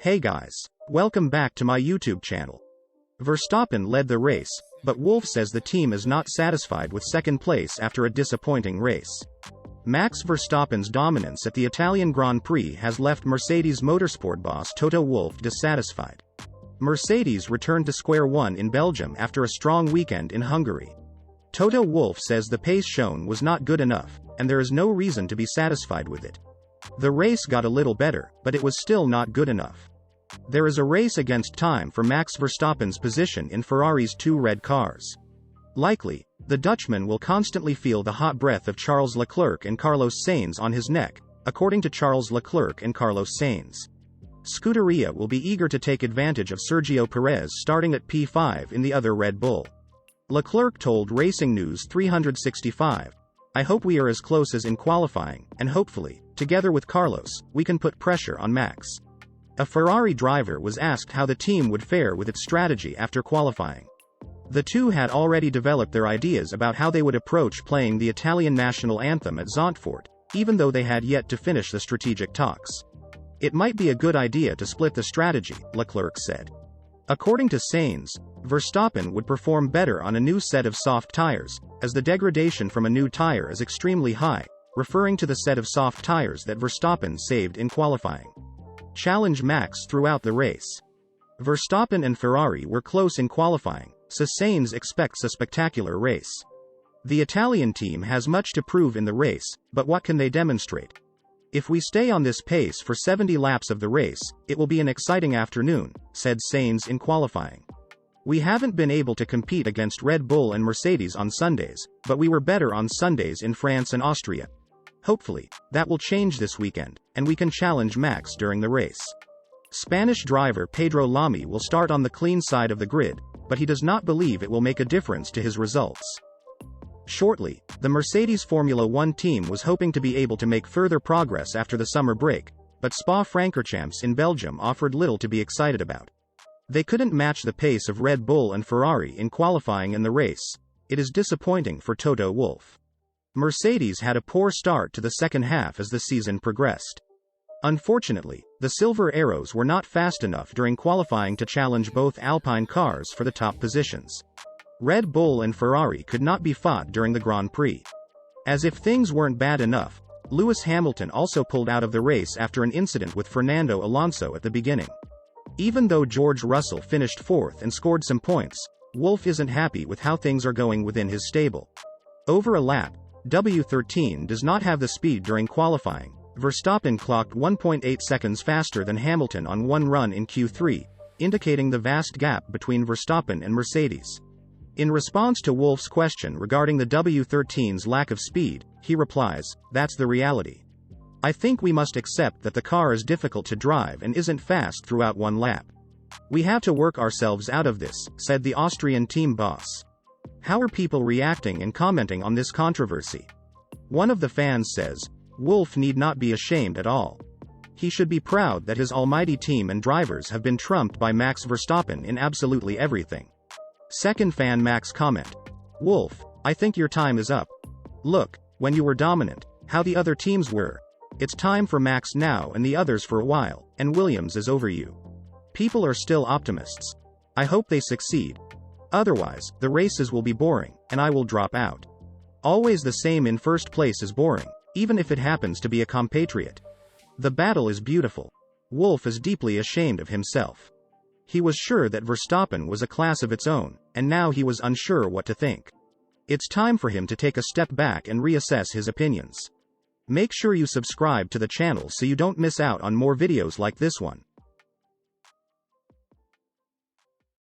Hey guys. Welcome back to my YouTube channel. Verstappen led the race, but Wolff says the team is not satisfied with second place after a disappointing race. Max Verstappen's dominance at the Italian Grand Prix has left Mercedes motorsport boss Toto Wolff dissatisfied. Mercedes returned to square one in Belgium after a strong weekend in Hungary. Toto Wolff says the pace shown was not good enough, and there is no reason to be satisfied with it. The race got a little better, but it was still not good enough. There is a race against time for Max Verstappen's position in Ferrari's two red cars. Likely, the Dutchman will constantly feel the hot breath of Charles Leclerc and Carlos Sainz on his neck, according to Charles Leclerc and Carlos Sainz. Scuderia will be eager to take advantage of Sergio Perez starting at P5 in the other Red Bull. Leclerc told Racing News 365, "I hope we are as close as in qualifying, and hopefully, together with Carlos, we can put pressure on Max." A Ferrari driver was asked how the team would fare with its strategy after qualifying. The two had already developed their ideas about how they would approach playing the Italian national anthem at Zandvoort, even though they had yet to finish the strategic talks. "It might be a good idea to split the strategy," Leclerc said. According to Sainz, Verstappen would perform better on a new set of soft tires, as the degradation from a new tire is extremely high, referring to the set of soft tires that Verstappen saved in qualifying. Challenge Max throughout the race. Verstappen and Ferrari were close in qualifying, so Sainz expects a spectacular race. The Italian team has much to prove in the race, but what can they demonstrate? "If we stay on this pace for 70 laps of the race, it will be an exciting afternoon," said Sainz in qualifying. "We haven't been able to compete against Red Bull and Mercedes on Sundays, but we were better on Sundays in France and Austria. Hopefully, that will change this weekend, and we can challenge Max during the race." Spanish driver Pedro Lamy will start on the clean side of the grid, but he does not believe it will make a difference to his results. Shortly, the Mercedes Formula One team was hoping to be able to make further progress after the summer break, but Spa-Francorchamps in Belgium offered little to be excited about. They couldn't match the pace of Red Bull and Ferrari in qualifying in the race. It is disappointing for Toto Wolff. Mercedes had a poor start to the second half as the season progressed. Unfortunately, the Silver Arrows were not fast enough during qualifying to challenge both Alpine cars for the top positions. Red Bull and Ferrari could not be fought during the Grand Prix. As if things weren't bad enough, Lewis Hamilton also pulled out of the race after an incident with Fernando Alonso at the beginning. Even though George Russell finished fourth and scored some points, Wolff isn't happy with how things are going within his stable. Over a lap, W13 does not have the speed during qualifying. Verstappen clocked 1.8 seconds faster than Hamilton on one run in Q3, indicating the vast gap between Verstappen and Mercedes. In response to Wolff's question regarding the W13's lack of speed, he replies, "That's the reality. I think we must accept that the car is difficult to drive and isn't fast throughout one lap. We have to work ourselves out of this," said the Austrian team boss. How are people reacting and commenting on this controversy? One of the fans says, "Wolff need not be ashamed at all. He should be proud that his almighty team and drivers have been trumped by Max Verstappen in absolutely everything." Second fan Max comment, "Wolff, I think your time is up. Look, when you were dominant, how the other teams were. It's time for Max now and the others for a while, and Williams is over you. People are still optimists. I hope they succeed. Otherwise, the races will be boring, and I will drop out. Always the same in first place is boring, even if it happens to be a compatriot. The battle is beautiful." Wolff is deeply ashamed of himself. He was sure that Verstappen was a class of its own, and now he was unsure what to think. It's time for him to take a step back and reassess his opinions. Make sure you subscribe to the channel so you don't miss out on more videos like this one.